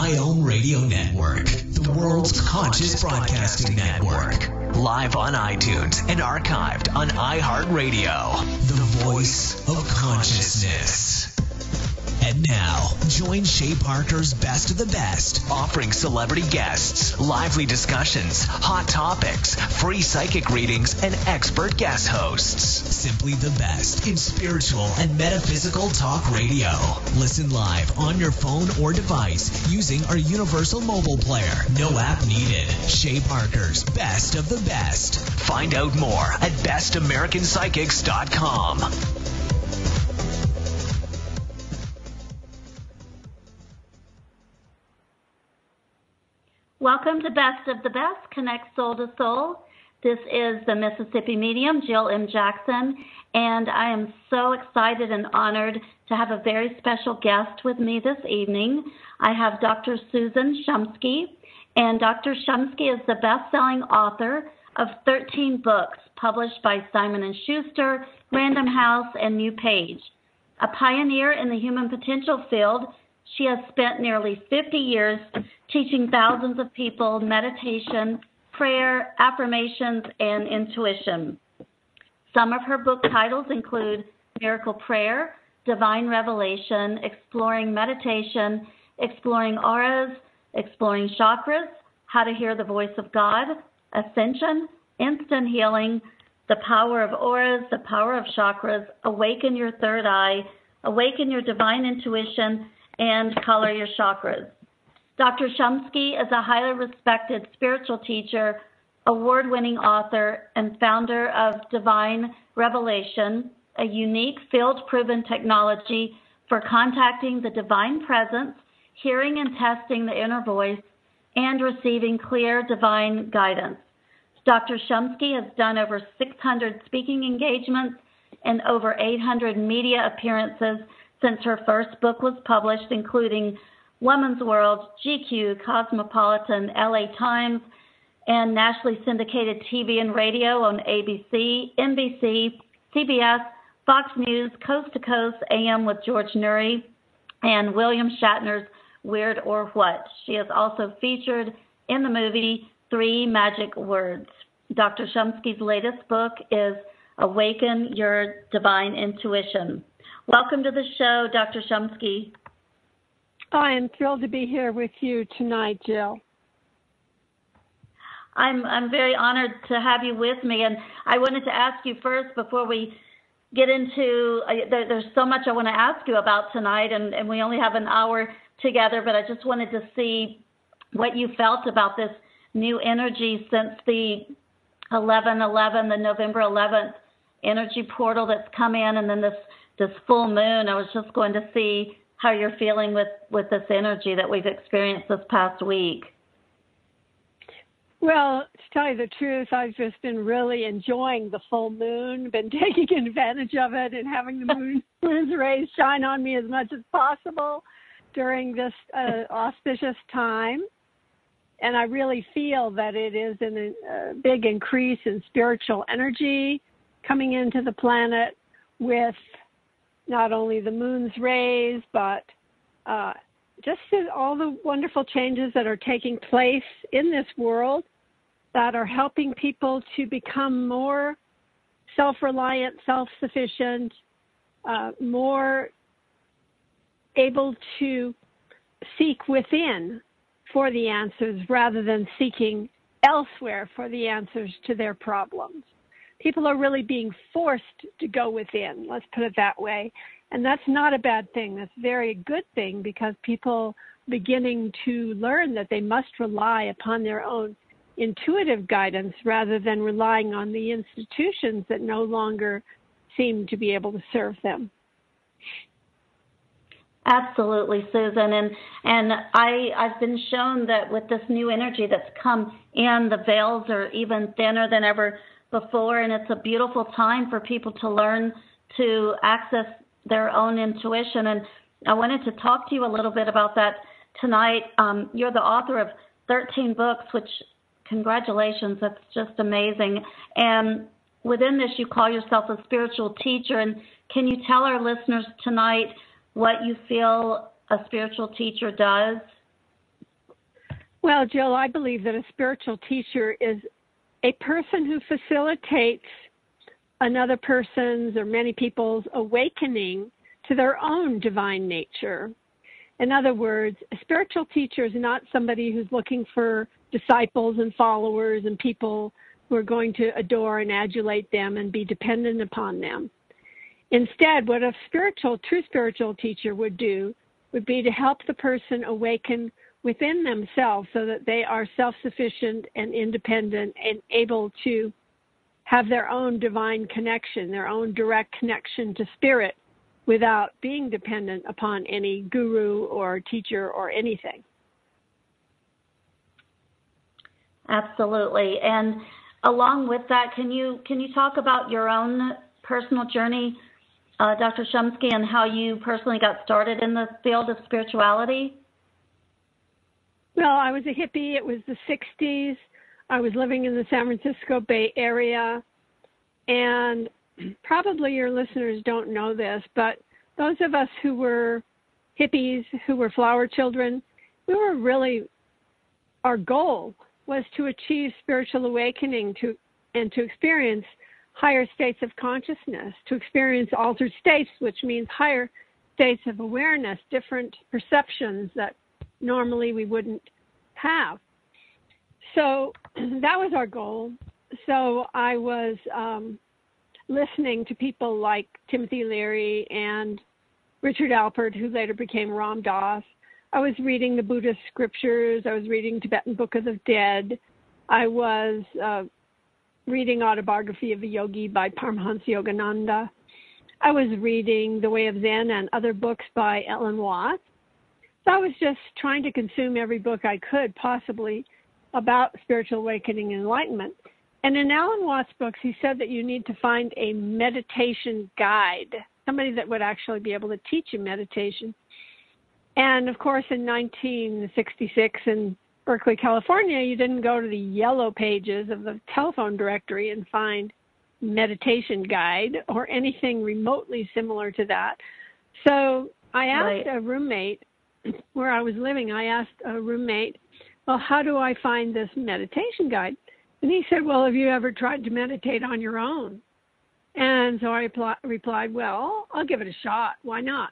IOM Radio Network, the world's conscious broadcasting network. Live on iTunes and archived on iHeartRadio, the voice of consciousness. And now, join Shay Parker's Best of the Best, offering celebrity guests, lively discussions, hot topics, free psychic readings, and expert guest hosts. Simply the best in spiritual and metaphysical talk radio. Listen live on your phone or device using our universal mobile player. No app needed. Shay Parker's Best of the Best. Find out more at bestamericanpsychics.com. Welcome to Best of the Best, Connect Soul to Soul. This is the Mississippi medium, Jill M. Jackson, and I am so excited and honored to have a very special guest with me this evening. I have Dr. Susan Shumsky, and Dr. Shumsky is the best-selling author of 13 books published by Simon & Schuster, Random House, and New Page. A pioneer in the human potential field, she has spent nearly 50 years teaching thousands of people meditation, prayer, affirmations, and intuition. Some of her book titles include Miracle Prayer, Divine Revelation, Exploring Meditation, Exploring Auras, Exploring Chakras, How to Hear the Voice of God, Ascension, Instant Healing, The Power of Auras, The Power of Chakras, Awaken Your Third Eye, Awaken Your Divine Intuition, and Color Your Chakras. Dr. Shumsky is a highly respected spiritual teacher, award-winning author, and founder of Divine Revelation, a unique field-proven technology for contacting the divine presence, hearing and testing the inner voice, and receiving clear divine guidance. Dr. Shumsky has done over 600 speaking engagements and over 800 media appearances since her first book was published, including Woman's World, GQ, Cosmopolitan, LA Times, and nationally syndicated TV and radio on ABC, NBC, CBS, Fox News, Coast to Coast, AM with George Noory, and William Shatner's Weird or What. She is also featured in the movie Three Magic Words. Dr. Shumsky's latest book is Awaken Your Divine Intuition. Welcome to the show, Dr. Shumsky. I am thrilled to be here with you tonight, Jill. I'm very honored to have you with me, and I wanted to ask you first before we get into, there's so much I want to ask you about tonight, and we only have an hour together, but I just wanted to see what you felt about this new energy since the 11/11, the November 11th energy portal that's come in, and then this full moon. I was just going to see how you're feeling with this energy that we've experienced this past week. Well, to tell you the truth, I've just been really enjoying the full moon, been taking advantage of it and having the moon's rays shine on me as much as possible during this auspicious time. And I really feel that it is a big increase in spiritual energy coming into the planet with not only the moon's rays, but just all the wonderful changes that are taking place in this world that are helping people to become more self-reliant, self-sufficient, more able to seek within for the answers rather than seeking elsewhere for the answers to their problems. People are really being forced to go within, let's put it that way. And that's not a bad thing. That's a very good thing because people are beginning to learn that they must rely upon their own intuitive guidance rather than relying on the institutions that no longer seem to be able to serve them. Absolutely, Susan. And I've been shown that with this new energy that's come in, the veils are even thinner than ever before, and it's a beautiful time for people to learn to access their own intuition. And I wanted to talk to you a little bit about that tonight. You're the author of 13 books, which, congratulations, that's just amazing. And within this, you call yourself a spiritual teacher. And can you tell our listeners tonight what you feel a spiritual teacher does? Well, Jill, I believe that a spiritual teacher is a person who facilitates another person's or many people's awakening to their own divine nature. In other words, a spiritual teacher is not somebody who's looking for disciples and followers and people who are going to adore and adulate them and be dependent upon them. Instead, what a true spiritual teacher would do would be to help the person awaken within themselves so that they are self-sufficient and independent and able to have their own divine connection, their own direct connection to spirit without being dependent upon any guru or teacher or anything. Absolutely. And along with that, can you talk about your own personal journey, Dr. Shumsky, and how you personally got started in the field of spirituality? Well, I was a hippie. It was the 60s. I was living in the San Francisco Bay Area. And probably your listeners don't know this, but those of us who were hippies, who were flower children, our goal was to achieve spiritual awakening and to experience higher states of consciousness, to experience altered states, which means higher states of awareness, different perceptions that normally we wouldn't have. So that was our goal. So I was listening to people like Timothy Leary and Richard Alpert, who later became Ram Dass. I was reading the Buddhist scriptures. I was reading Tibetan Book of the Dead. I was reading Autobiography of a Yogi by Paramahansa Yogananda. I was reading The Way of Zen and other books by Ellen Watts. So I was just trying to consume every book I could possibly about spiritual awakening and enlightenment. And in Alan Watts' books, he said that you need to find a meditation guide, somebody that would actually be able to teach you meditation. And, of course, in 1966 in Berkeley, California, you didn't go to the yellow pages of the telephone directory and find meditation guide or anything remotely similar to that. So I asked a roommate where I was living, well, how do I find this meditation guide? And he said, well, have you ever tried to meditate on your own? And so I replied, well, I'll give it a shot. Why not?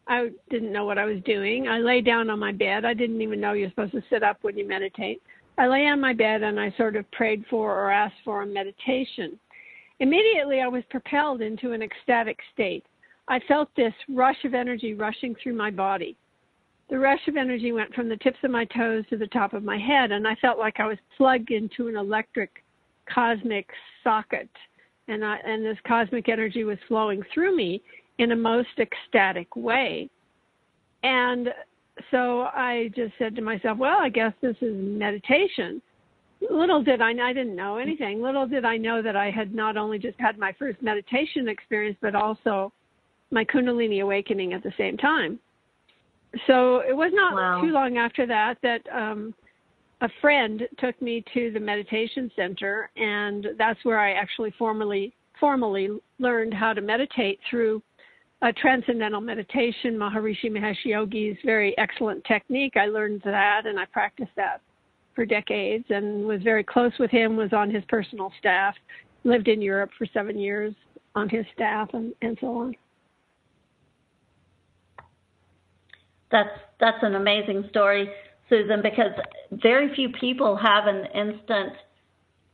I didn't know what I was doing. I lay down on my bed. I didn't even know you're supposed to sit up when you meditate. I lay on my bed and I sort of prayed for or asked for a meditation. Immediately, I was propelled into an ecstatic state. I felt this rush of energy rushing through my body. The rush of energy went from the tips of my toes to the top of my head, and I felt like I was plugged into an electric cosmic socket, and this cosmic energy was flowing through me in a most ecstatic way. And so I just said to myself, well, I guess this is meditation. Little did I didn't know anything. Little did I know that I had not only just had my first meditation experience, but also my Kundalini awakening at the same time. So it was not too long after that a friend took me to the meditation center, and that's where I actually formally learned how to meditate through a transcendental meditation, Maharishi Mahesh Yogi's very excellent technique. I learned that, and I practiced that for decades and was very close with him, was on his personal staff, lived in Europe for 7 years on his staff, and so on. That's an amazing story, Susan, because very few people have an instant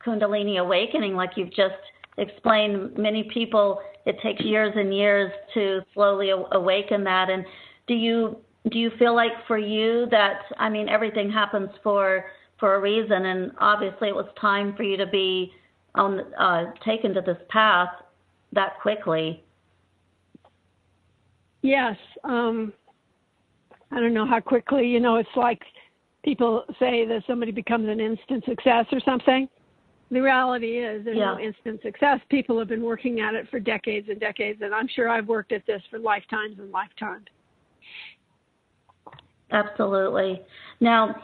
Kundalini awakening like you've just explained. Many people, it takes years and years to slowly awaken that. And do you feel like for you that, I mean, everything happens for a reason, and obviously it was time for you to be taken to this path that quickly? Yes. I don't know how quickly, it's like people say that somebody becomes an instant success or something. The reality is there's no instant success. People have been working at it for decades and decades, and I'm sure I've worked at this for lifetimes and lifetimes. Absolutely. Now,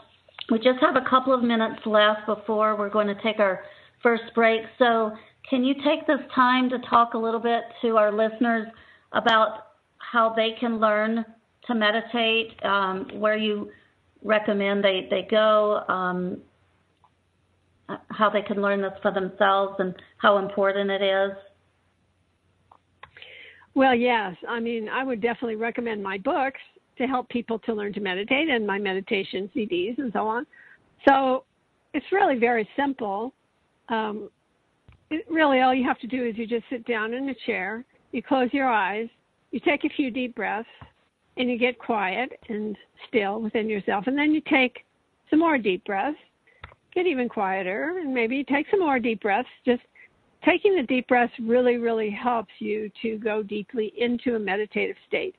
we just have a couple of minutes left before we're going to take our first break. So can you take this time to talk a little bit to our listeners about how they can learn to meditate, where you recommend they go, how they can learn this for themselves and how important it is? Well, yes. I mean, I would definitely recommend my books to help people to learn to meditate, and my meditation CDs and so on. So it's really very simple. Really, all you have to do is you just sit down in a chair, you close your eyes, you take a few deep breaths, and you get quiet and still within yourself. And then you take some more deep breaths, get even quieter, and maybe you take some more deep breaths. Just taking the deep breaths really, really helps you to go deeply into a meditative state.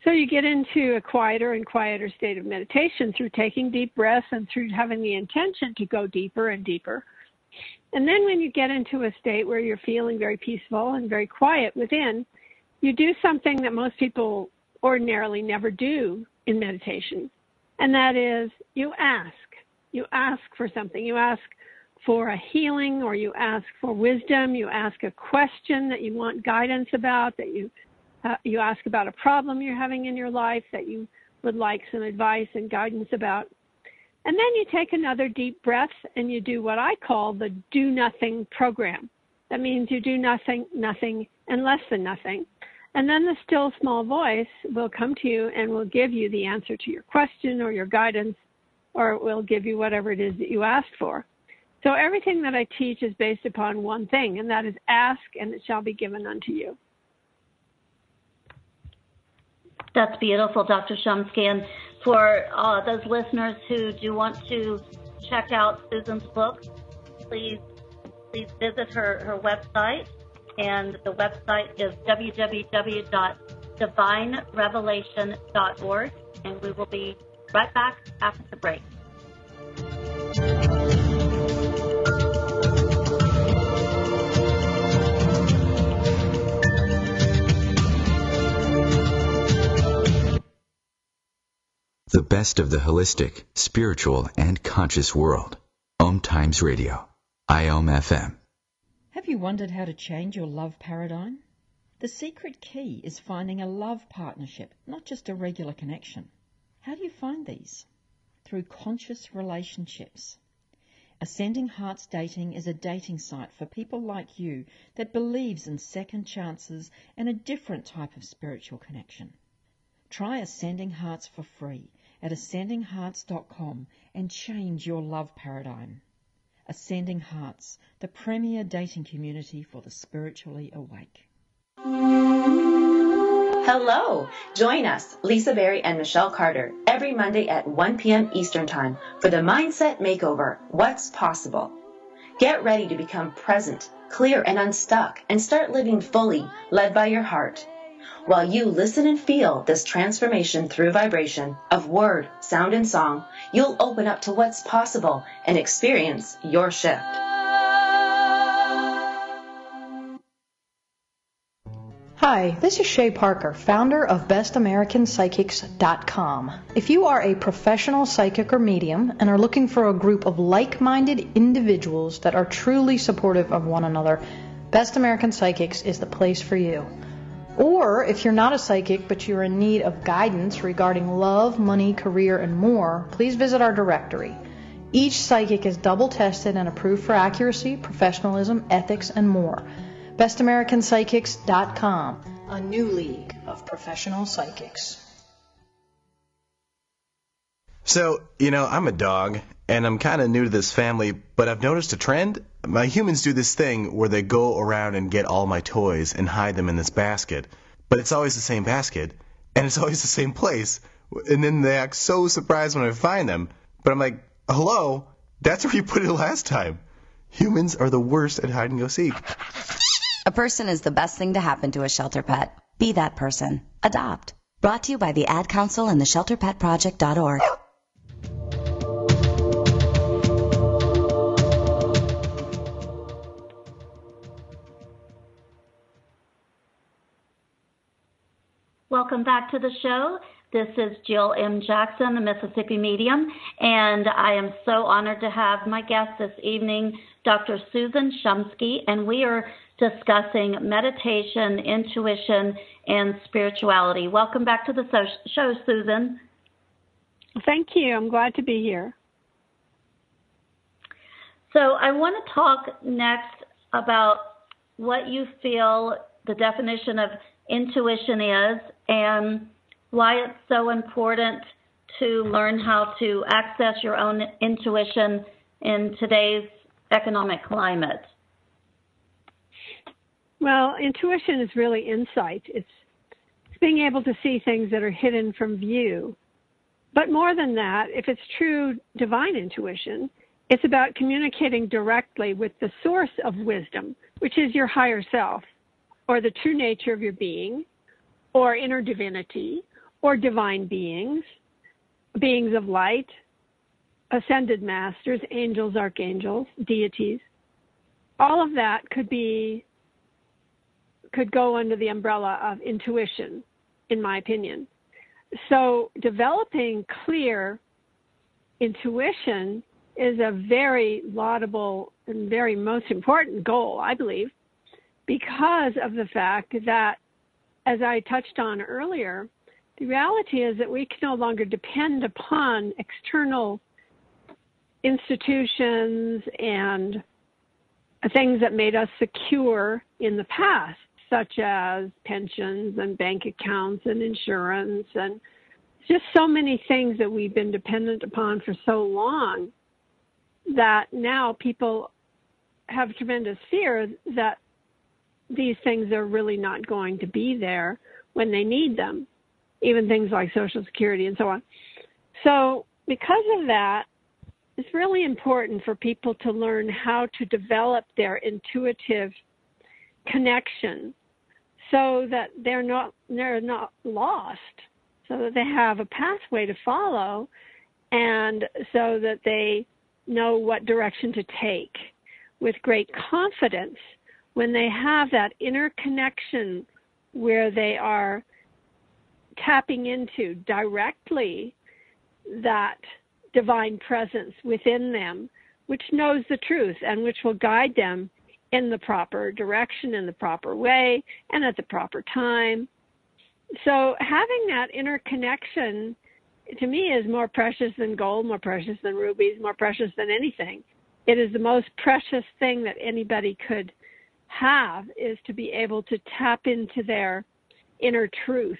So you get into a quieter and quieter state of meditation through taking deep breaths and through having the intention to go deeper and deeper. And then when you get into a state where you're feeling very peaceful and very quiet within, you do something that most people ordinarily never do in meditation, and that is you ask. You ask for something. You ask for a healing, or you ask for wisdom. You ask a question that you want guidance about, that you ask about a problem you're having in your life that you would like some advice and guidance about. And then you take another deep breath and you do what I call the do nothing program. That means you do nothing, and less than nothing. And then the still small voice will come to you and will give you the answer to your question or your guidance, or it will give you whatever it is that you asked for. So everything that I teach is based upon one thing, and that is ask, and it shall be given unto you. That's beautiful, Dr. Shumsky. And for those listeners who do want to check out Susan's book, please visit her website. And the website is www.divinerevelation.org. And we will be right back after the break. The best of the holistic, spiritual, and conscious world. OMTimes Radio. IOM FM. Have you wondered how to change your love paradigm? The secret key is finding a love partnership, not just a regular connection. How do you find these? Through conscious relationships. Ascending Hearts Dating is a dating site for people like you that believes in second chances and a different type of spiritual connection. Try Ascending Hearts for free at ascendinghearts.com and change your love paradigm. Ascending Hearts, the premier dating community for the spiritually awake. Hello! Join us, Lisa Berry and Michelle Carter, every Monday at 1 p.m. Eastern Time for the Mindset Makeover, What's Possible. Get ready to become present, clear, and unstuck, and start living fully, led by your heart. While you listen and feel this transformation through vibration of word, sound, and song, you'll open up to what's possible and experience your shift. Hi, this is Shay Parker, founder of BestAmericanPsychics.com. If you are a professional psychic or medium and are looking for a group of like-minded individuals that are truly supportive of one another, Best American Psychics is the place for you. Or if you're not a psychic but you're in need of guidance regarding love, money, career, and more, please visit our directory. Each psychic is double tested and approved for accuracy, professionalism, ethics, and more. BestAmericanPsychics.com, a new league of professional psychics. So, I'm a dog, and I'm kind of new to this family, but I've noticed a trend. My humans do this thing where they go around and get all my toys and hide them in this basket. But it's always the same basket, and it's always the same place. And then they act so surprised when I find them. But I'm like, hello? That's where you put it last time. Humans are the worst at hide and go seek. A person is the best thing to happen to a shelter pet. Be that person. Adopt. Brought to you by the Ad Council and the ShelterPetProject.org. Welcome back to the show. This is Jill M. Jackson, the Mississippi Medium, and I am so honored to have my guest this evening, Dr. Susan Shumsky, and we are discussing meditation, intuition, and spirituality. Welcome back to the show, Susan. Thank you. I'm glad to be here. So I want to talk next about what you feel the definition of intuition is and why it's so important to learn how to access your own intuition in today's economic climate. Well, intuition is really insight. It's being able to see things that are hidden from view. But more than that, if it's true divine intuition, it's about communicating directly with the source of wisdom, which is your higher self, or the true nature of your being, or inner divinity, or divine beings, beings of light, ascended masters, angels, archangels, deities. All of that could go under the umbrella of intuition, in my opinion. So developing clear intuition is a very laudable and very most important goal, I believe, because of the fact that, as I touched on earlier, the reality is that we can no longer depend upon external institutions and things that made us secure in the past, such as pensions and bank accounts and insurance and just so many things that we've been dependent upon for so long that now people have tremendous fear that these things are really not going to be there when they need them, even things like Social Security and so on. So because of that, it's really important for people to learn how to develop their intuitive connection so that they're not lost, so that they have a pathway to follow, and so that they know what direction to take with great confidence when they have that inner connection where they are tapping into directly that divine presence within them, which knows the truth and which will guide them in the proper direction, in the proper way, and at the proper time. So having that inner connection, to me, is more precious than gold, more precious than rubies, more precious than anything. It is the most precious thing that anybody could have, is to be able to tap into their inner truth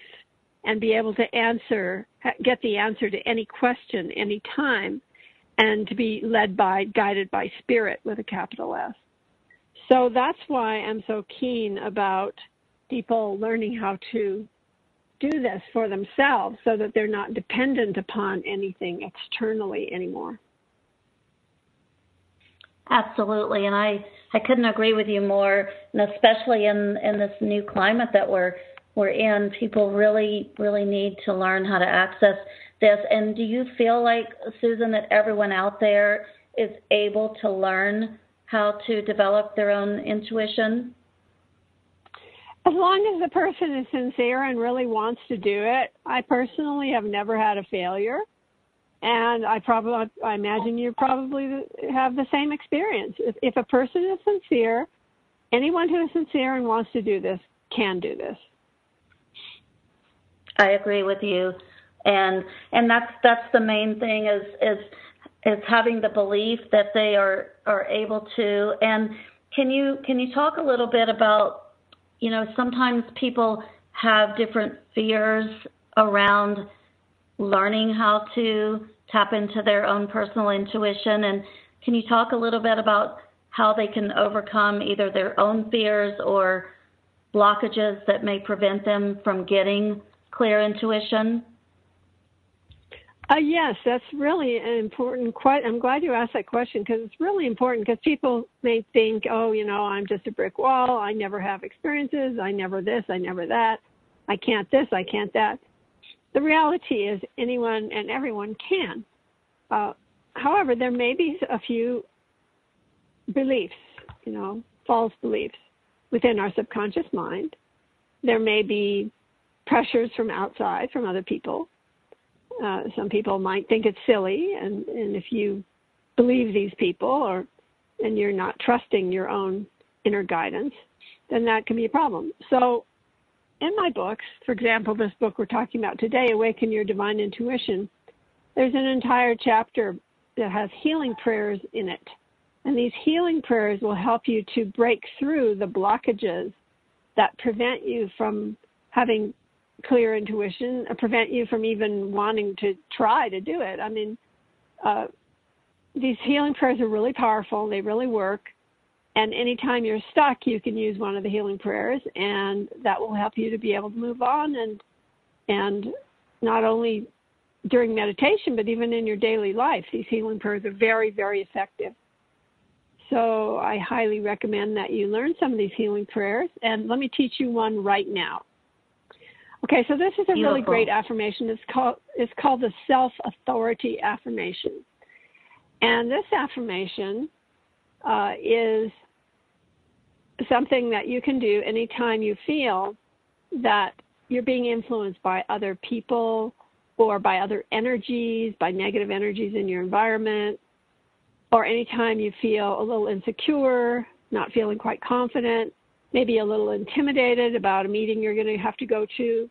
and be able to get the answer to any question, any time, and to be guided by spirit with a capital S. So that's why I'm so keen about people learning how to do this for themselves so that they're not dependent upon anything externally anymore. Absolutely, and I couldn't agree with you more, and especially in this new climate that we're in, people really need to learn how to access this. And do you feel like, Susan, that everyone out there is able to learn how to develop their own intuition? As long as the person is sincere and really wants to do it. I personally have never had a failure, and I imagine you probably have the same experience. If a person is sincere, anyone who is sincere and wants to do this can do this. I agree with you, and that's the main thing is having the belief that they are able to. And can you talk a little bit about, sometimes people have different fears around learning how to tap into their own personal intuition, and can you talk a little bit about how they can overcome either their own fears or blockages that may prevent them from getting clear intuition? Yes, that's really an important question. I'm glad you asked that question because it's really important, because people may think, I'm just a brick wall. I never have experiences. I never this, I never that. I can't this, I can't that. The reality is anyone and everyone can. However, there may be a few beliefs, false beliefs within our subconscious mind. There may be pressures from outside, from other people. Some people might think it's silly, and if you believe these people and you're not trusting your own inner guidance, then that can be a problem. So in my books, for example, this book we're talking about today, Awaken Your Divine Intuition, there's an entire chapter that has healing prayers in it. And these healing prayers will help you to break through the blockages that prevent you from having clear intuition, or prevent you from even wanting to try to do it. I mean, these healing prayers are really powerful. They really work. And anytime you're stuck, you can use one of the healing prayers, and that will help you to be able to move on. And not only during meditation, but even in your daily life, these healing prayers are very, very effective. So I highly recommend that you learn some of these healing prayers. And let me teach you one right now. Okay, so this is a really great affirmation. It's called the self-authority affirmation. And this affirmation is something that you can do anytime you feel that you're being influenced by other people or by other energies, by negative energies in your environment, or anytime you feel a little insecure, not feeling quite confident, maybe a little intimidated about a meeting you're going to have to go to,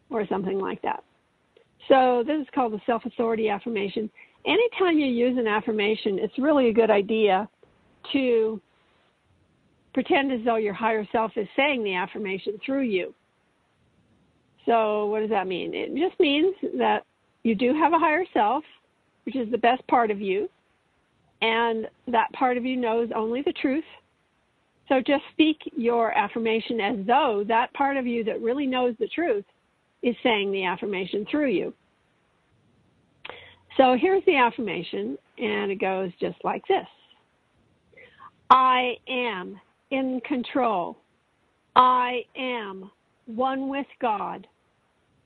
or something like that. So this is called the self-authority affirmation. Anytime you use an affirmation, it's really a good idea to pretend as though your higher self is saying the affirmation through you. So what does that mean? It just means that you do have a higher self, which is the best part of you, and that part of you knows only the truth. So just speak your affirmation as though that part of you that really knows the truth is saying the affirmation through you. So here's the affirmation, and it goes just like this. I am in control. I am one with God.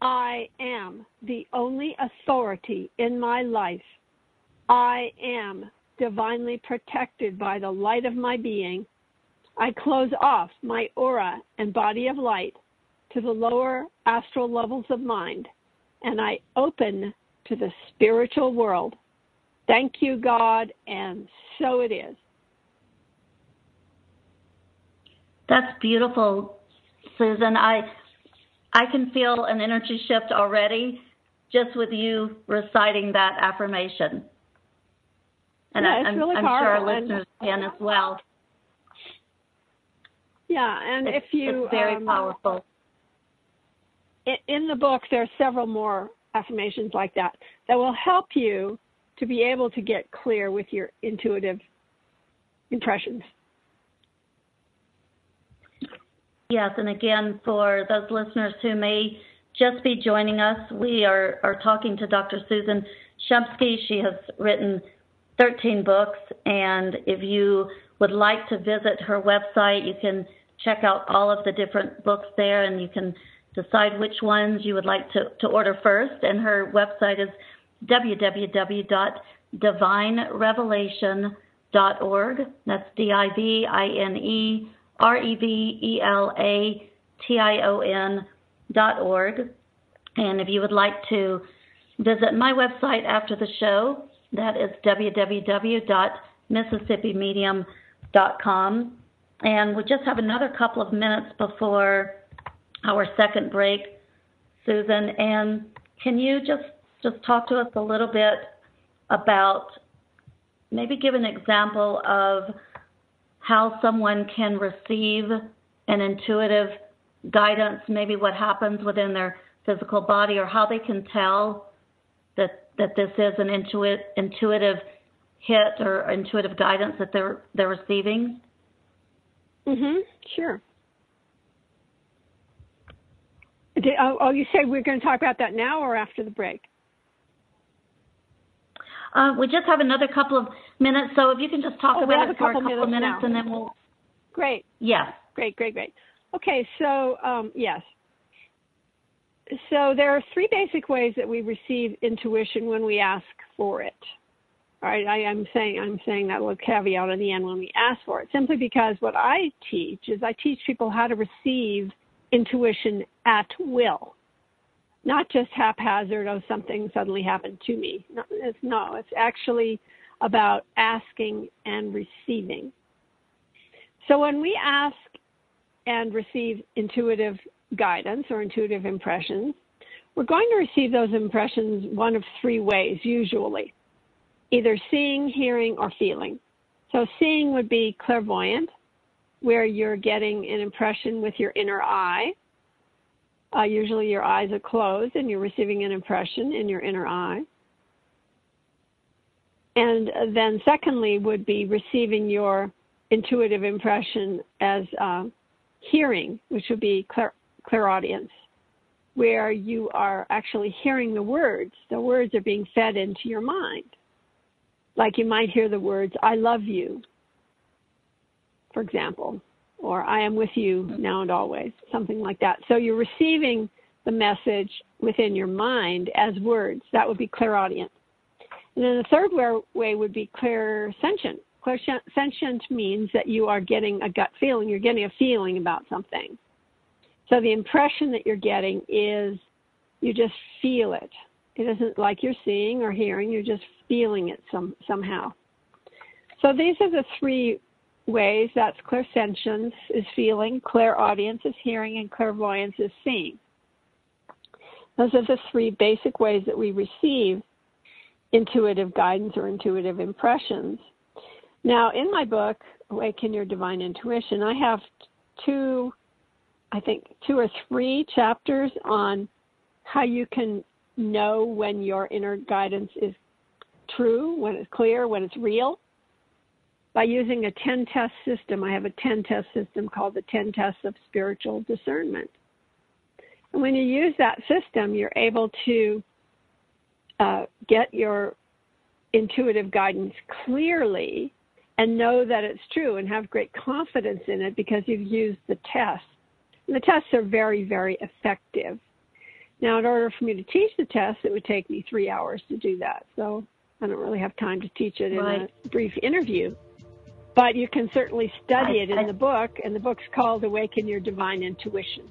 I am the only authority in my life. I am divinely protected by the light of my being. I close off my aura and body of light to the lower astral levels of mind, and I open to the spiritual world. Thank you, God, and so it is. That's beautiful, Susan. I can feel an energy shift already just with you reciting that affirmation. And yeah, it's really I'm sure our listeners can as well. Yeah, and it's very powerful. In the book, there are several more affirmations like that will help you to be able to get clear with your intuitive impressions. Yes, and again, for those listeners who may just be joining us, we are talking to Dr. Susan Shumsky. She has written 13 books, and if you would like to visit her website, you can check out all of the different books there, and you can decide which ones you would like to order first. And her website is www.divinerevelation.org. That's DIVINEREVELATION.org. And if you would like to visit my website after the show, that is www.mississippimedium.com. And we just have another couple of minutes before our second break, Susan. And can you just talk to us a little bit about, maybe give an example of how someone can receive an intuitive guidance, maybe what happens within their physical body, or how they can tell that this is an intuitive hit or intuitive guidance that they're receiving? Sure. You say we're going to talk about that now or after the break? We just have another couple of minutes, so if you can just talk about it for a couple of minutes, and then we'll... Great. Yes. Great. Okay, so, yes. So there are three basic ways that we receive intuition when we ask for it. All right, I'm saying that little caveat at the end, when we ask for it, simply because what I teach is I teach people how to receive intuition at will, not just haphazard, something suddenly happened to me. No, it's actually about asking and receiving. So when we ask and receive intuitive guidance or intuitive impressions, We're going to receive those impressions one of three ways, usually. Either seeing, hearing, or feeling. So seeing would be clairvoyant, where you're getting an impression with your inner eye. Usually your eyes are closed and you're receiving an impression in your inner eye. And then secondly would be receiving your intuitive impression as hearing, which would be clairaudience, where you are actually hearing the words. The words are being fed into your mind. Like you might hear the words, I love you, for example, or I am with you now and always, something like that. So you're receiving the message within your mind as words. That would be clairaudient. And then the third way would be clairsentient. Clairsentient means that you are getting a gut feeling. You're getting a feeling about something. So the impression that you're getting is you just feel it. It isn't like you're seeing or hearing. You're just feeling it somehow. So these are the three ways. That's clairsentience is feeling, clairaudience is hearing, and clairvoyance is seeing. Those are the three basic ways that we receive intuitive guidance or intuitive impressions. Now, in my book, Awaken Your Divine Intuition, I have two or three chapters on how you can know when your inner guidance is true, when it's clear, when it's real, by using a 10-test system. I have a 10-test system called the 10 Tests of Spiritual Discernment. And when you use that system, you're able to get your intuitive guidance clearly and know that it's true and have great confidence in it because you've used the tests. And the tests are very, very effective. Now, in order for me to teach the test, it would take me 3 hours to do that. So I don't really have time to teach it in a brief interview. But you can certainly study it in the book, and the book's called Awaken Your Divine Intuition.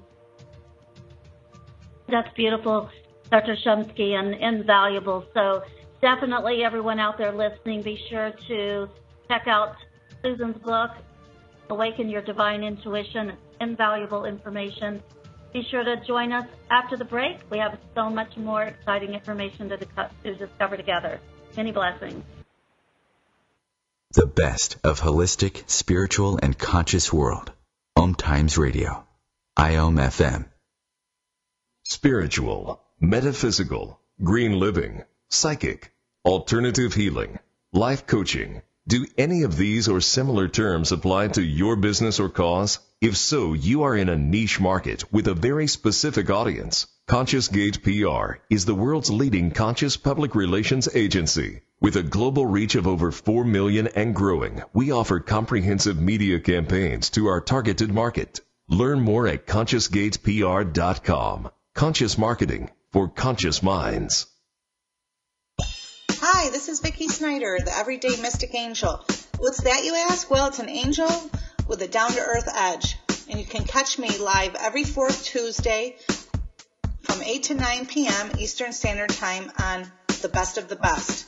That's beautiful, Dr. Shumsky, and invaluable. So definitely everyone out there listening, be sure to check out Susan's book, Awaken Your Divine Intuition. It's invaluable information. Be sure to join us after the break. We have so much more exciting information to discover together. Many blessings. The best of holistic, spiritual, and conscious world. OMTimes Radio. IOM FM. Spiritual, metaphysical, green living, psychic, alternative healing, life coaching. Do any of these or similar terms apply to your business or cause? If so, you are in a niche market with a very specific audience. Conscious Gate PR is the world's leading conscious public relations agency. With a global reach of over 4 million and growing, we offer comprehensive media campaigns to our targeted market. Learn more at ConsciousGatePR.com. Conscious marketing for conscious minds. Hi, this is Vicki Snyder, the Everyday Mystic Angel. What's that, you ask? Well, it's an angel with a down-to-earth edge. And you can catch me live every fourth Tuesday from 8 to 9 p.m. Eastern Standard Time on The Best of the Best.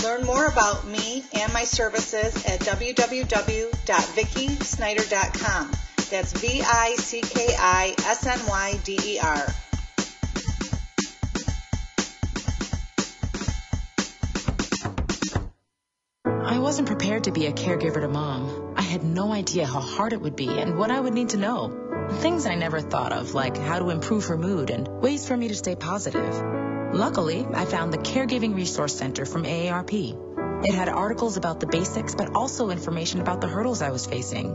Learn more about me and my services at www.vickysnyder.com. That's VICKISNYDER. I wasn't prepared to be a caregiver to Mom. I had no idea how hard it would be and what I would need to know. Things I never thought of, like how to improve her mood and ways for me to stay positive. Luckily, I found the Caregiving Resource Center from AARP. It had articles about the basics, but also information about the hurdles I was facing.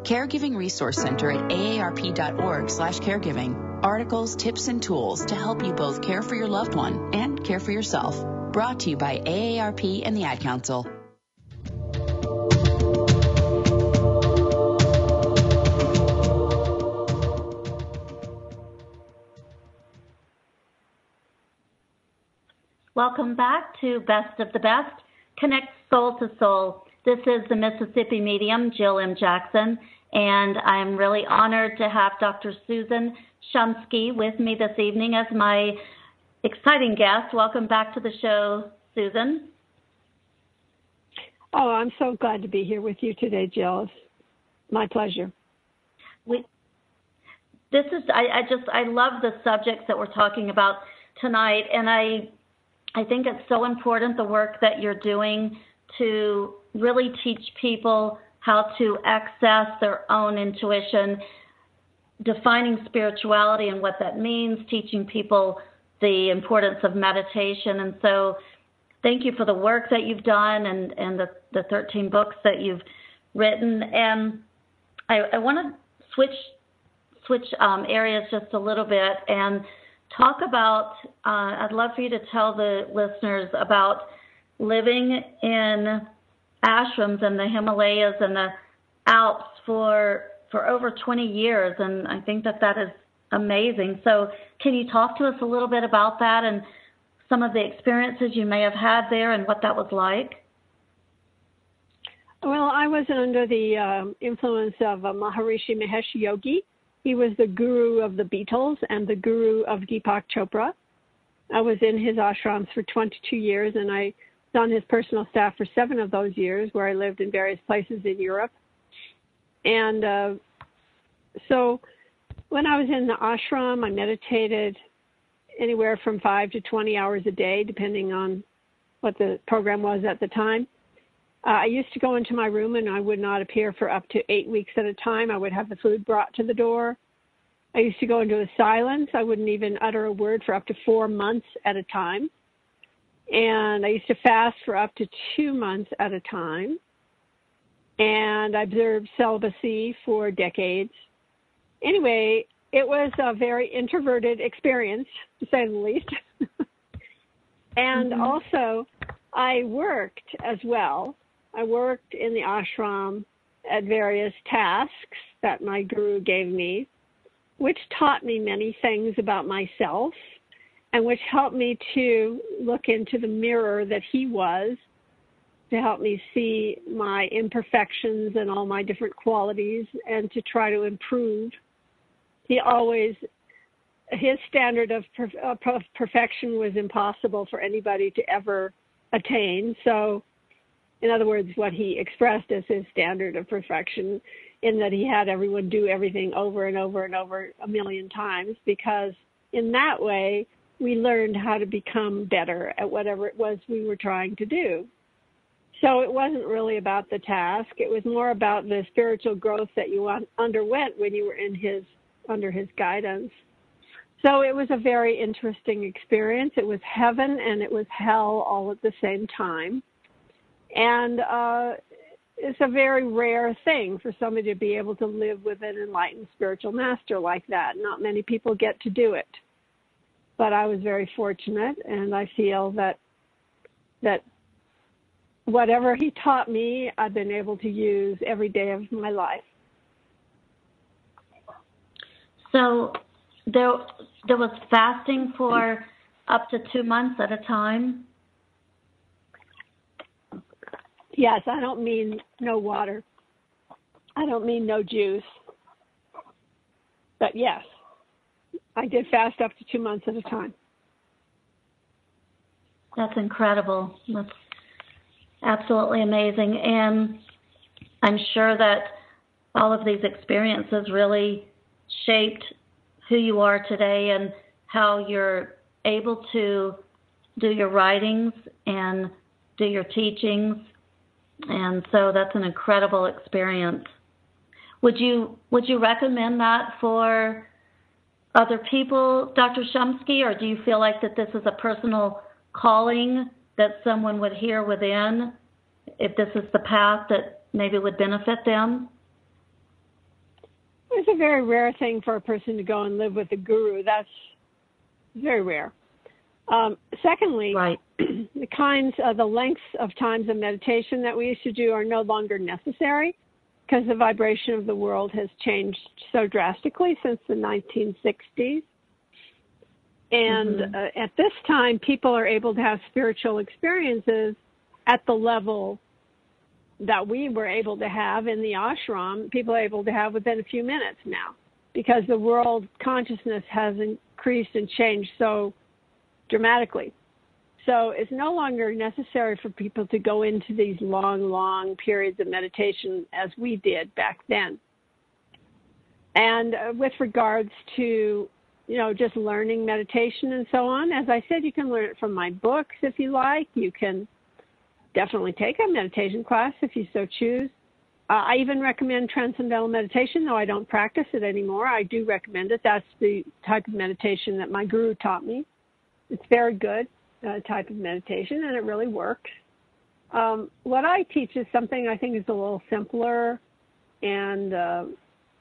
Caregiving Resource Center at aarp.org/caregiving. Articles, tips, and tools to help you both care for your loved one and care for yourself. Brought to you by AARP and the Ad Council. Welcome back to Best of the Best, Connect Soul to Soul. This is the Mississippi medium, Jill M. Jackson, and I'm really honored to have Dr. Susan Shumsky with me this evening as my exciting guest. Welcome back to the show, Susan. Oh, I'm so glad to be here with you today, Jill. It's my pleasure. I love the subjects that we're talking about tonight, and I think it's so important, the work that you're doing to really teach people how to access their own intuition, defining spirituality and what that means, teaching people the importance of meditation. And so thank you for the work that you've done and the 13 books that you've written. And I want to switch areas just a little bit and talk about, I'd love for you to tell the listeners about living in ashrams in the Himalayas and the Alps for over 20 years, and I think that is amazing. So can you talk to us a little bit about that and some of the experiences you may have had there and what that was like? Well, I was under the influence of Maharishi Mahesh Yogi. He was the guru of the Beatles and the guru of Deepak Chopra. I was in his ashrams for 22 years, and I was on his personal staff for 7 of those years, where I lived in various places in Europe. And so when I was in the ashram, I meditated anywhere from 5 to 20 hours a day, depending on what the program was at the time. I used to go into my room and I would not appear for up to 8 weeks at a time. I would have the food brought to the door. I used to go into a silence. I wouldn't even utter a word for up to 4 months at a time. And I used to fast for up to 2 months at a time. And I observed celibacy for decades. Anyway, it was a very introverted experience, to say the least. And also, I worked as well. I worked in the ashram at various tasks that my guru gave me, which taught me many things about myself and which helped me to look into the mirror that he was, to help me see my imperfections and all my different qualities and to try to improve. His standard of perfection was impossible for anybody to ever attain. So, in other words, what he expressed as his standard of perfection, in that he had everyone do everything over and over and over a million times, because in that way, we learned how to become better at whatever it was we were trying to do. So it wasn't really about the task. It was more about the spiritual growth that you underwent when you were under his guidance. So it was a very interesting experience. It was heaven and it was hell all at the same time. And it's a very rare thing for somebody to be able to live with an enlightened spiritual master like that. Not many people get to do it. But I was very fortunate, and I feel that whatever he taught me, I've been able to use every day of my life. So there was fasting for up to 2 months at a time? Yes, I don't mean no water. I don't mean no juice. But yes, I did fast up to 2 months at a time. That's incredible. That's absolutely amazing. And I'm sure that all of these experiences really shaped who you are today and how you're able to do your writings and do your teachings. And so that's an incredible experience. Would you recommend that for other people, Dr. Shumsky, or do you feel like that this is a personal calling that someone would hear within, if this is the path that maybe would benefit them? It's a very rare thing for a person to go and live with a guru. That's very rare. Secondly, right. The lengths of times of meditation that we used to do are no longer necessary because the vibration of the world has changed so drastically since the 1960s. And at this time, people are able to have spiritual experiences at the level that we were able to have in the ashram. People are able to have within a few minutes now, because the world consciousness has increased and changed so dramatically. So it's no longer necessary for people to go into these long, long periods of meditation as we did back then. And with regards to, just learning meditation and so on, as I said, you can learn it from my books if you like. You can definitely take a meditation class if you so choose. I even recommend transcendental meditation, though I don't practice it anymore. I do recommend it. That's the type of meditation that my guru taught me. It's very good type of meditation, and it really works. What I teach is something I think is a little simpler, and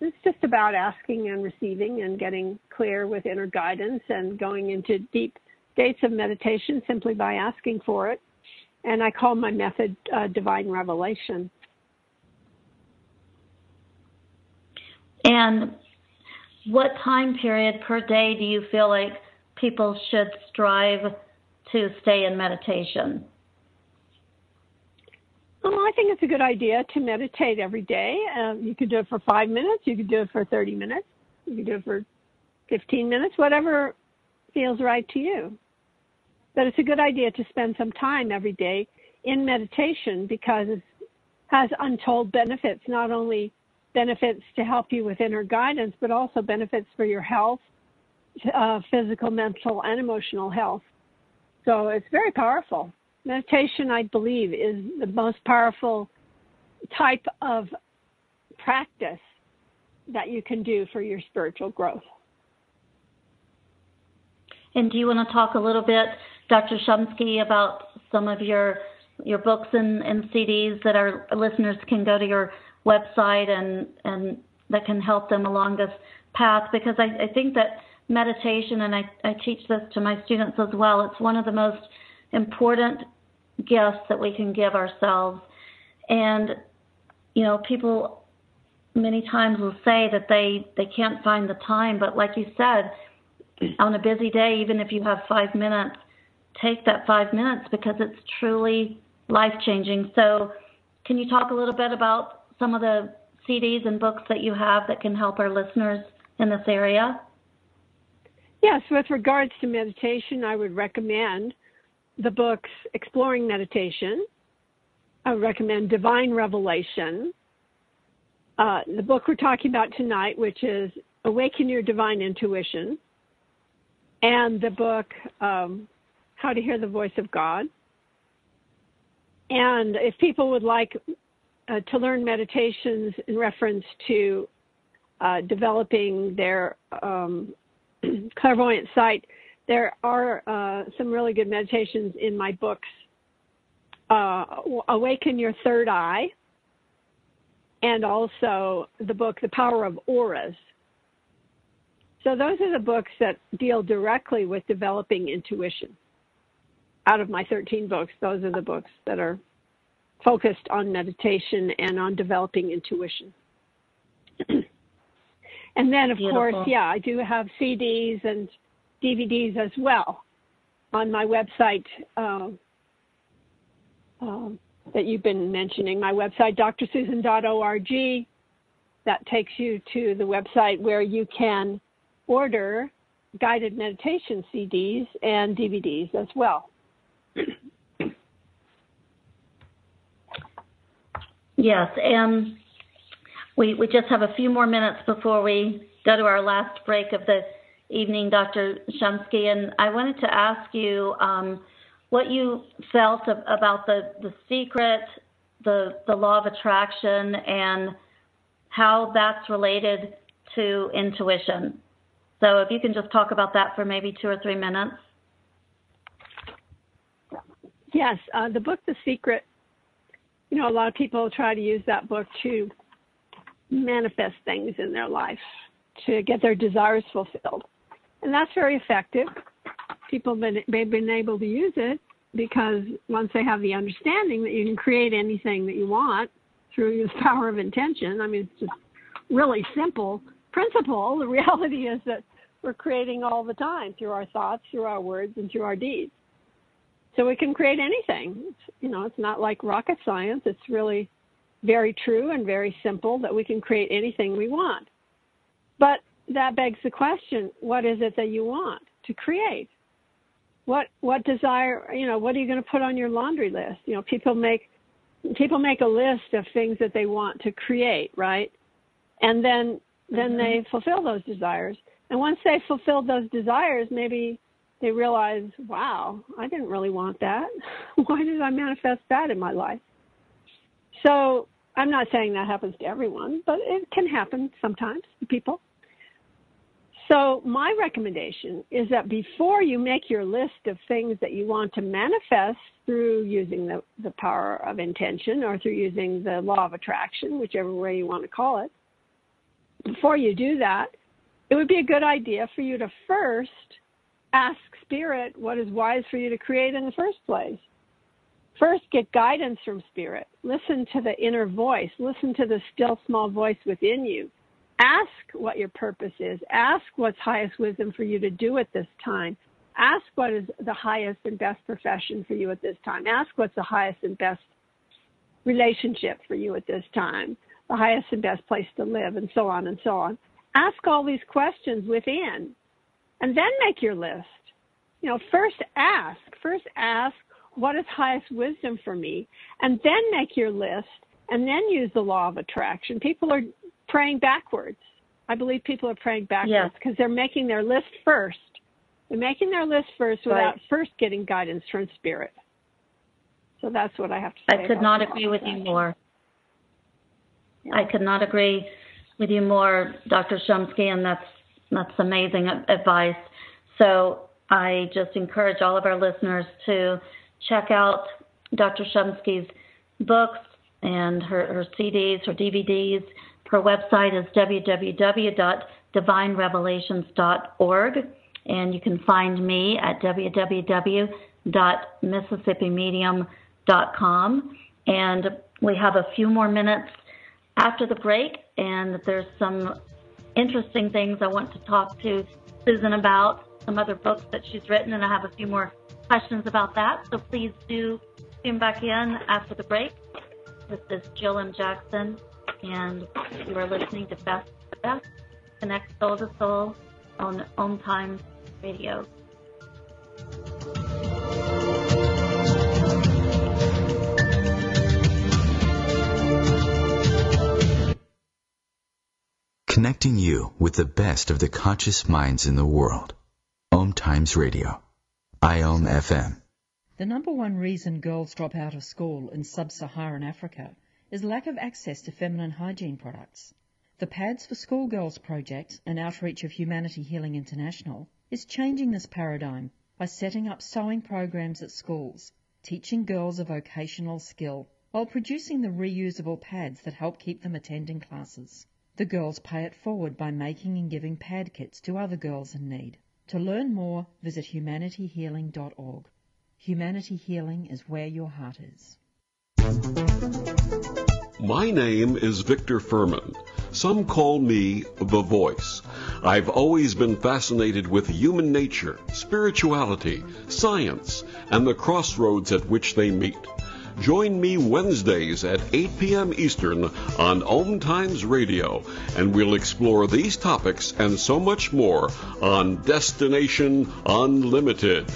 it's just about asking and receiving and getting clear with inner guidance and going into deep states of meditation simply by asking for it. And I call my method Divine Revelation. And what time period per day do you feel like people should strive to stay in meditation? Well, I think it's a good idea to meditate every day. You could do it for 5 minutes. You could do it for 30 minutes. You could do it for 15 minutes, whatever feels right to you. But it's a good idea to spend some time every day in meditation because it has untold benefits, not only benefits to help you with inner guidance, but also benefits for your health, physical, mental, and emotional health. So it's very powerful. Meditation, I believe, is the most powerful type of practice that you can do for your spiritual growth. And do you want to talk a little bit, Dr. Shumsky, about some of your books and CDs that our listeners can go to your website and that can help them along this path? Because I think that meditation, and I teach this to my students as well, it's one of the most important gifts that we can give ourselves. And, people many times will say that they can't find the time, but like you said, on a busy day, even if you have 5 minutes, take that 5 minutes because it's truly life-changing. So can you talk a little bit about some of the CDs and books that you have that can help our listeners in this area? Yes, with regards to meditation, I would recommend the books Exploring Meditation. I would recommend Divine Revelation. The book we're talking about tonight, which is Awaken Your Divine Intuition, and the book How to Hear the Voice of God. And if people would like to learn meditations in reference to developing their clairvoyant sight, there are some really good meditations in my books, Awaken Your Third Eye, and also the book, The Power of Auras. So those are the books that deal directly with developing intuition. Out of my 13 books, those are the books that are focused on meditation and on developing intuition. And then, of course, I do have CDs and DVDs as well on my website that you've been mentioning, my website, drsusan.org. That takes you to the website where you can order guided meditation CDs and DVDs as well. Yes, and we just have a few more minutes before we go to our last break of the evening, Dr. Shumsky, and I wanted to ask you what you felt about the secret, the law of attraction, and how that's related to intuition. So if you can just talk about that for maybe 2 or 3 minutes. Yes, the book, The Secret, a lot of people try to use that book to manifest things in their life, to get their desires fulfilled. And that's very effective. People have been able to use it because once they have the understanding that you can create anything that you want through the power of intention, it's just really simple principle. The reality is that we're creating all the time through our thoughts, through our words, and through our deeds. So we can create anything. It's not like rocket science. It's really very true and very simple that we can create anything we want. But that begs the question, what is it that you want to create? What desire, what are you going to put on your laundry list? People make a list of things that they want to create, right? And then then they fulfill those desires. And once they fulfill those desires, maybe they realize, wow, I didn't really want that. Why did I manifest that in my life? So I'm not saying that happens to everyone, but it can happen sometimes to people. So my recommendation is that before you make your list of things that you want to manifest through using the power of intention or through using the law of attraction, whichever way you want to call it, before you do that, it would be a good idea for you to first ask Spirit what is wise for you to create in the first place. First, get guidance from Spirit. Listen to the inner voice. Listen to the still small voice within you. Ask what your purpose is. Ask what's highest wisdom for you to do at this time. Ask what is the highest and best profession for you at this time. Ask what's the highest and best relationship for you at this time, the highest and best place to live, and so on and so on. Ask all these questions within, and then make your list. First ask what is highest wisdom for me, and then make your list, and then use the law of attraction. People are praying backwards. I believe people are praying backwards because they're making their list first. They're making their list first without first getting guidance from Spirit. So that's what I have to say. I could not agree with you more. I could not agree with you more, Dr. Shumsky, and that's amazing advice. So I just encourage all of our listeners to check out Dr. Shumsky's books and her CDs, her DVDs. Her website is www.divinerevelations.org, and you can find me at www.mississippimedium.com. And we have a few more minutes after the break, and there's some interesting things I want to talk to Susan about, some other books that she's written, and I have a few more questions about that. So please do tune back in after the break. This is Jill M. Jackson, and you are listening to Best of the Best, Connect Soul to Soul on OMTimes Radio. Connecting you with the best of the conscious minds in the world. OMTimes Radio. IOM FM. The number one reason girls drop out of school in sub-Saharan Africa is lack of access to feminine hygiene products. The Pads for Schoolgirls project, an outreach of Humanity Healing International, is changing this paradigm by setting up sewing programs at schools, teaching girls a vocational skill, while producing the reusable pads that help keep them attending classes. The girls pay it forward by making and giving pad kits to other girls in need. To learn more, visit humanityhealing.org. Humanity Healing is where your heart is. My name is Victor Furman. Some call me The Voice. I've always been fascinated with human nature, spirituality, science, and the crossroads at which they meet. Join me Wednesdays at 8 p.m. Eastern on OMTimes Radio, and we'll explore these topics and so much more on Destination Unlimited.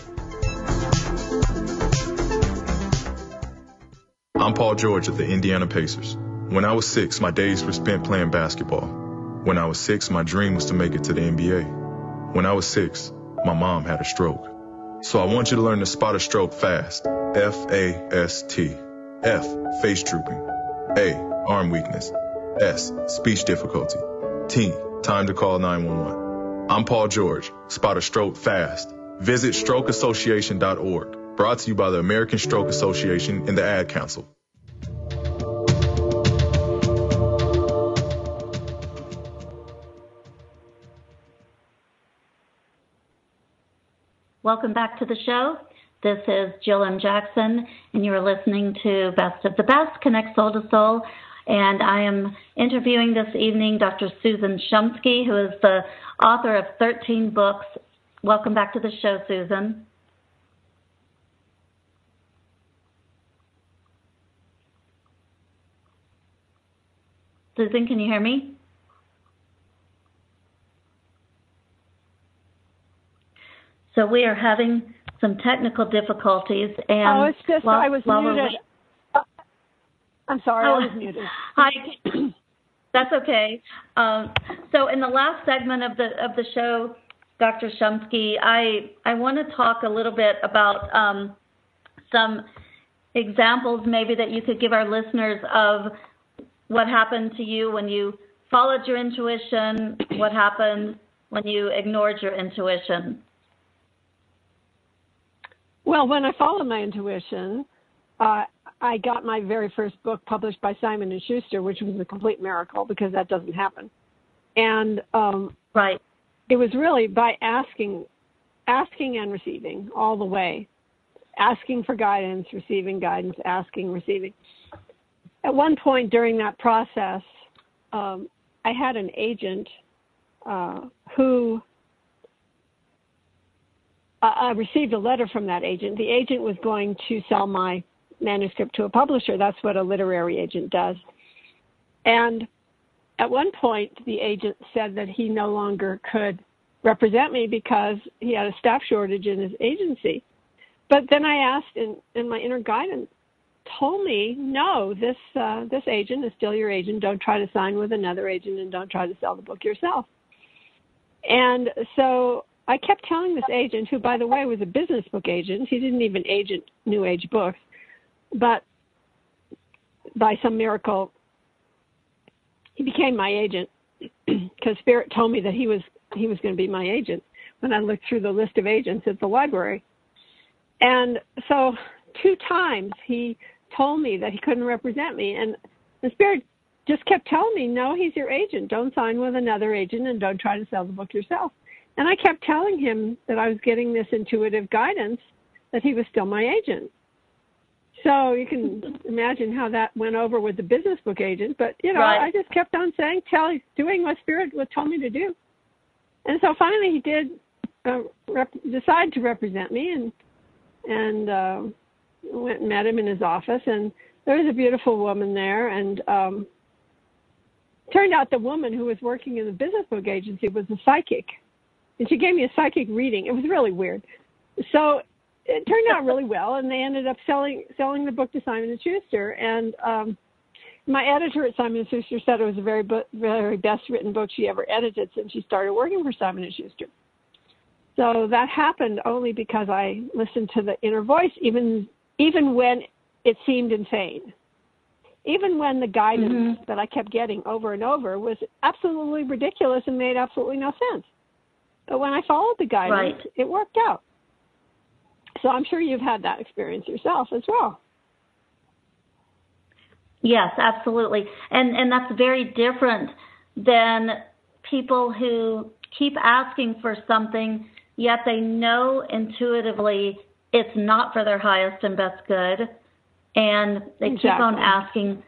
I'm Paul George of the Indiana Pacers. When I was 6, my days were spent playing basketball. When I was 6, my dream was to make it to the NBA. When I was 6, my mom had a stroke. So I want you to learn to spot a stroke fast. F-A-S-T. F, face drooping. A, arm weakness. S, speech difficulty. T, time to call 911. I'm Paul George. Spot a stroke fast. Visit strokeassociation.org. Brought to you by the American Stroke Association and the Ad Council. Welcome back to the show. This is Jill M. Jackson, and you are listening to Best of the Best, Connect Soul to Soul. And I am interviewing this evening Dr. Susan Shumsky, who is the author of 13 books. Welcome back to the show, Susan. Susan, can you hear me? So we are having some technical difficulties, and it's just I was muted. I'm sorry, I was muted. Hi. That's okay. So in the last segment of the show, Dr. Shumsky, I want to talk a little bit about some examples maybe that you could give our listeners of what happened to you when you followed your intuition, what happened when you ignored your intuition. Well, when I followed my intuition, I got my very first book published by Simon Schuster, which was a complete miracle because that doesn't happen. And right, it was really by asking and receiving all the way, asking for guidance, receiving guidance, asking, receiving. At one point during that process, I had an agent who I received a letter from that agent. The agent was going to sell my manuscript to a publisher. That's what a literary agent does. And at one point, the agent said that he no longer could represent me because he had a staff shortage in his agency. But then I asked, and my inner guidance told me, no, this agent is still your agent. Don't try to sign with another agent, and don't try to sell the book yourself. And so I kept telling this agent, who, by the way, was a business book agent. He didn't even agent New Age books. But by some miracle, he became my agent because Spirit told me that he was going to be my agent when I looked through the list of agents at the library. And so 2 times he told me that he couldn't represent me. And the Spirit just kept telling me, no, he's your agent. Don't sign with another agent and don't try to sell the book yourself. And I kept telling him that I was getting this intuitive guidance that he was still my agent. So you can imagine how that went over with the business book agent. But, right. I just kept on saying, doing what Spirit told me to do. And so finally he did decide to represent me and went and met him in his office. And there was a beautiful woman there. And turned out the woman who was working in the business book agency was a psychic. And she gave me a psychic reading. It was really weird. So it turned out really well, and they ended up selling the book to Simon & Schuster. And my editor at Simon & Schuster said it was the very best written book she ever edited since she started working for Simon & Schuster. So that happened only because I listened to the inner voice, even when it seemed insane. Even when the guidance that I kept getting over and over was absolutely ridiculous and made absolutely no sense. But when I followed the guidance, right, it worked out. So I'm sure you've had that experience yourself as well. Yes, absolutely. And that's very different than people who keep asking for something, yet they know intuitively it's not for their highest and best good, and they keep on asking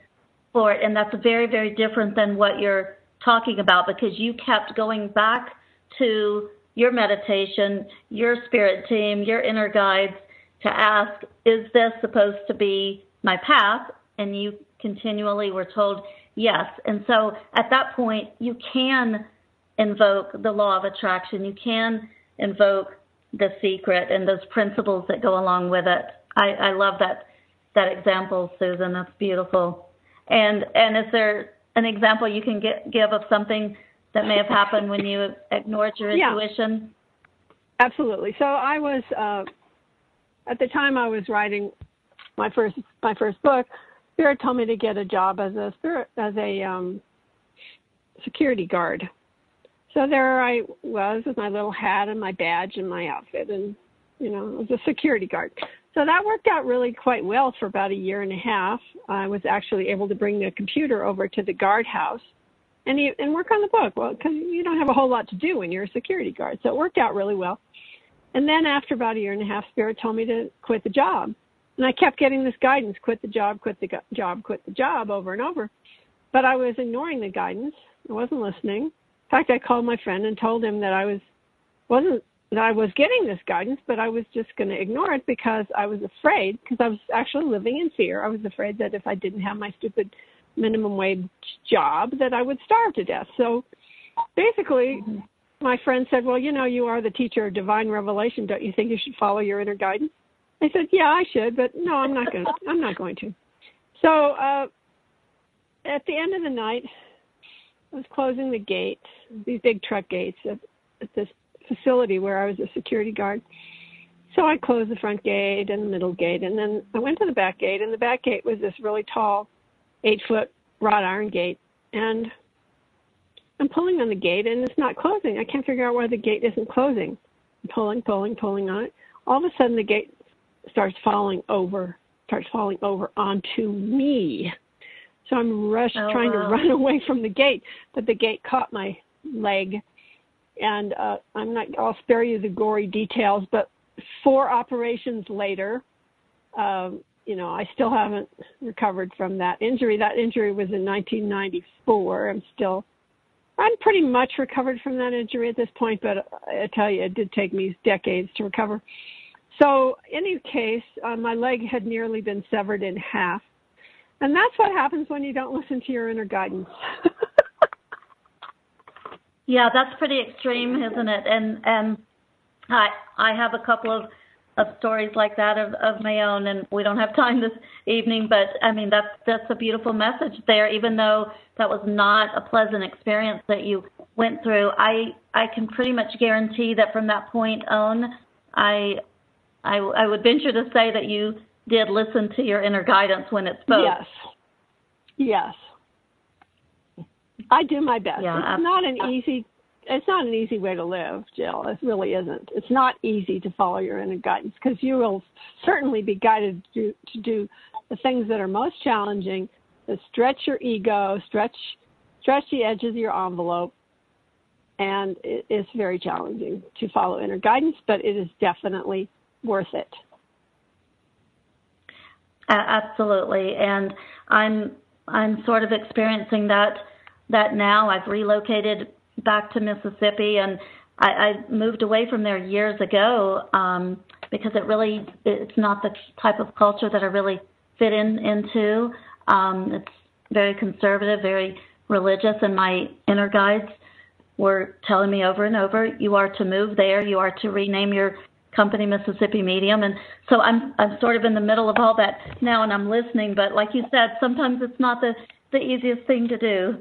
for it. And that's very, very different than what you're talking about, because you kept going back to your meditation, your spirit team, your inner guides to ask, is this supposed to be my path? And you continually were told yes. And so at that point, you can invoke the law of attraction. You can invoke the secret and those principles that go along with it. I love that example, Susan. That's beautiful. And is there an example you can give of something that may have happened when you ignored your intuition? Absolutely. So I was, at the time I was writing my first book, Spirit told me to get a job as a security guard. So there I was with my little hat and my badge and my outfit, and I was a security guard. So that worked out really quite well for about 1.5 years. I was actually able to bring the computer over to the guardhouse and work on the book. Well, because you don't have a whole lot to do when you're a security guard. So it worked out really well. And then after about 1.5 years, Spirit told me to quit the job. And I kept getting this guidance, quit the job, quit the job over and over. But I was ignoring the guidance. I wasn't listening. In fact, I called my friend and told him that I was getting this guidance, but I was just going to ignore it because I was afraid, because I was actually living in fear. I was afraid that if I didn't have my stupid minimum wage job, that I would starve to death. So basically, my friend said, well, you are the teacher of divine revelation. Don't you think you should follow your inner guidance? I said, yeah, I should, but no, I'm not going to. So at the end of the night, was closing the gates, these big truck gates at this facility where I was a security guard. So I closed the front gate and the middle gate, and then I went to the back gate, and the back gate was this really tall 8-foot wrought iron gate. And I'm pulling on the gate, and it's not closing. I can't figure out why the gate isn't closing. I'm pulling on it. All of a sudden, the gate starts falling over onto me. So I'm trying to run away from the gate, but the gate caught my leg. And I'll spare you the gory details, but 4 operations later, I still haven't recovered from that injury. That injury was in 1994. I'm pretty much recovered from that injury at this point, but I tell you, it did take me decades to recover. So in any case, my leg had nearly been severed in half. And that's what happens when you don't listen to your inner guidance. Yeah, that's pretty extreme, isn't it? And I have a couple of stories like that of my own, and we don't have time this evening, but I mean, that's a beautiful message there, even though that was not a pleasant experience that you went through. I can pretty much guarantee that from that point on, I would venture to say that you did listen to your inner guidance when it spoke. Yes. I do my best. Yeah, it's not an easy way to live, Jill. It really isn't. It's not easy to follow your inner guidance because you will certainly be guided to do the things that are most challenging, to stretch your ego, stretch the edges of your envelope, and it's very challenging to follow inner guidance, but it is definitely worth it. Absolutely, and I'm sort of experiencing that now. I've relocated back to Mississippi, and I moved away from there years ago because it's not the type of culture that I really fit into. It's very conservative, very religious, and my inner guides were telling me over and over, you are to move there, you are to rename your company Mississippi Medium. And so I'm sort of in the middle of all that now, and I'm listening, but like you said, sometimes it's not the easiest thing to do.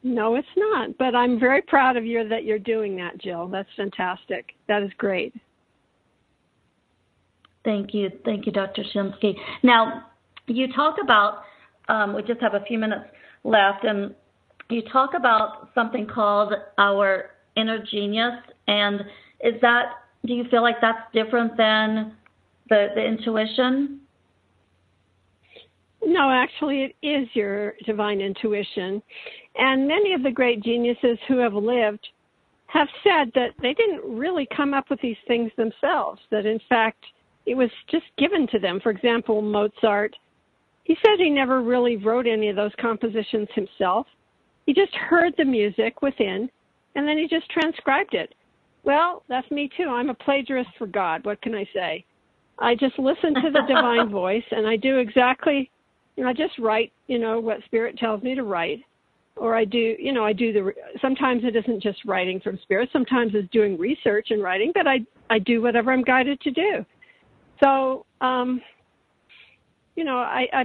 No, it's not. But I'm very proud of you that you're doing that, Jill. That's fantastic. That is great. Thank you, Dr. Shumsky. Now, you talk about, we just have a few minutes left, and you talk about something called our inner genius. And do you feel like that's different than the intuition? No, actually, it is your divine intuition. And many of the great geniuses who have lived have said that they didn't really come up with these things themselves, that in fact it was just given to them. For example, Mozart, he said he never really wrote any of those compositions himself. He just heard the music within, and then he just transcribed it. Well, that's me too. I'm a plagiarist for God. What can I say? I just listen to the divine voice, and I do exactly, I just write, what Spirit tells me to write. Or sometimes it isn't just writing from Spirit. Sometimes it's doing research and writing, but I do whatever I'm guided to do. So, I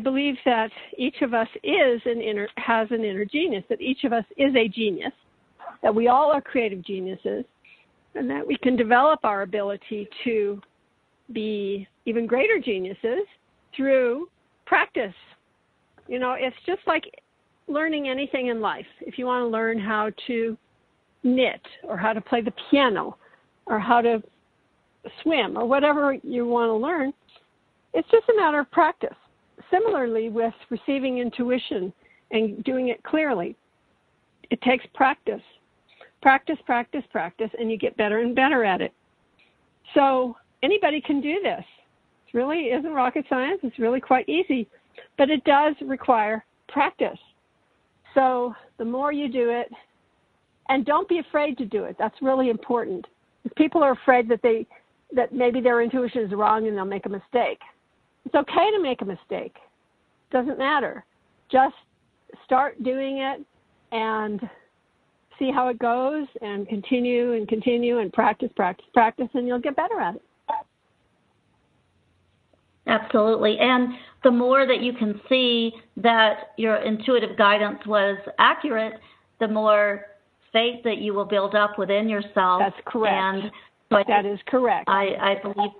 believe that each of us has an inner genius, that each of us is a genius, that we all are creative geniuses, and that we can develop our ability to be even greater geniuses through practice. It's just like learning anything in life. If you want to learn how to knit or how to play the piano or how to swim or whatever you want to learn, it's just a matter of practice. Similarly with receiving intuition and doing it clearly, it takes practice. Practice, and you get better and better at it. So anybody can do this. It really isn't rocket science. It's really quite easy, but it does require practice. So the more you do it, and don't be afraid to do it. That's really important. If people are afraid that maybe their intuition is wrong and they'll make a mistake. It's okay to make a mistake. It doesn't matter. Just start doing it and see how it goes, and continue and practice, and you'll get better at it. Absolutely. And the more that you can see that your intuitive guidance was accurate, the more faith that you will build up within yourself. That's correct. And so that is correct. I believe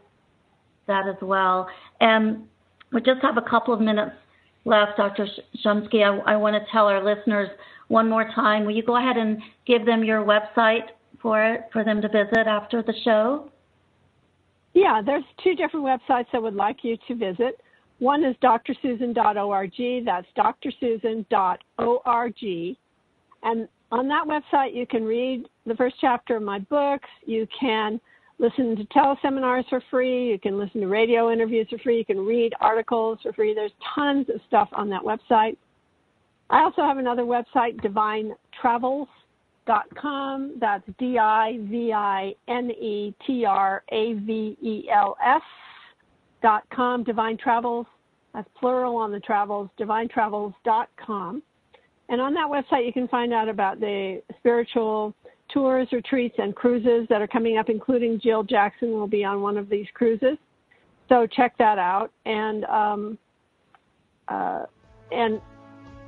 that as well. And we just have a couple of minutes left, Dr. Shumsky. I want to tell our listeners one more time. Will you go ahead and give them your website for them to visit after the show? Yeah, there's 2 different websites I would like you to visit. One is drsusan.org. That's drsusan.org. And on that website, you can read the first chapter of my books. You can listen to teleseminars for free. You can listen to radio interviews for free. You can read articles for free. There's tons of stuff on that website. I also have another website, divinetravels.com. That's DIVINETRAVELS.com. Divine Travels. That's plural on the travels, divinetravels.com. And on that website, you can find out about the spiritual tours, retreats, and cruises that are coming up, including Jill Jackson will be on one of these cruises. So check that out. And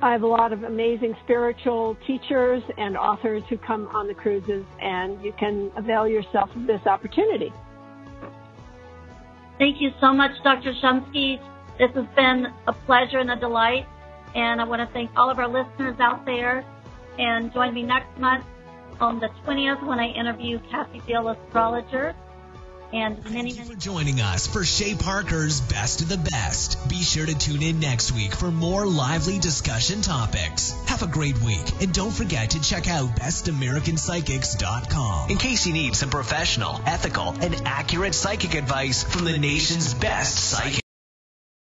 I have a lot of amazing spiritual teachers and authors who come on the cruises, and you can avail yourself of this opportunity. Thank you so much, Dr. Shumsky. This has been a pleasure and a delight. And I want to thank all of our listeners out there. And join me next month on the 20th when I interview Kathy Deal, astrologer. And Thank you for joining us for Shay Parker's Best of the Best. Be sure to tune in next week for more lively discussion topics. Have a great week, and don't forget to check out bestamericanpsychics.com in case you need some professional, ethical, and accurate psychic advice from the nation's best psychics.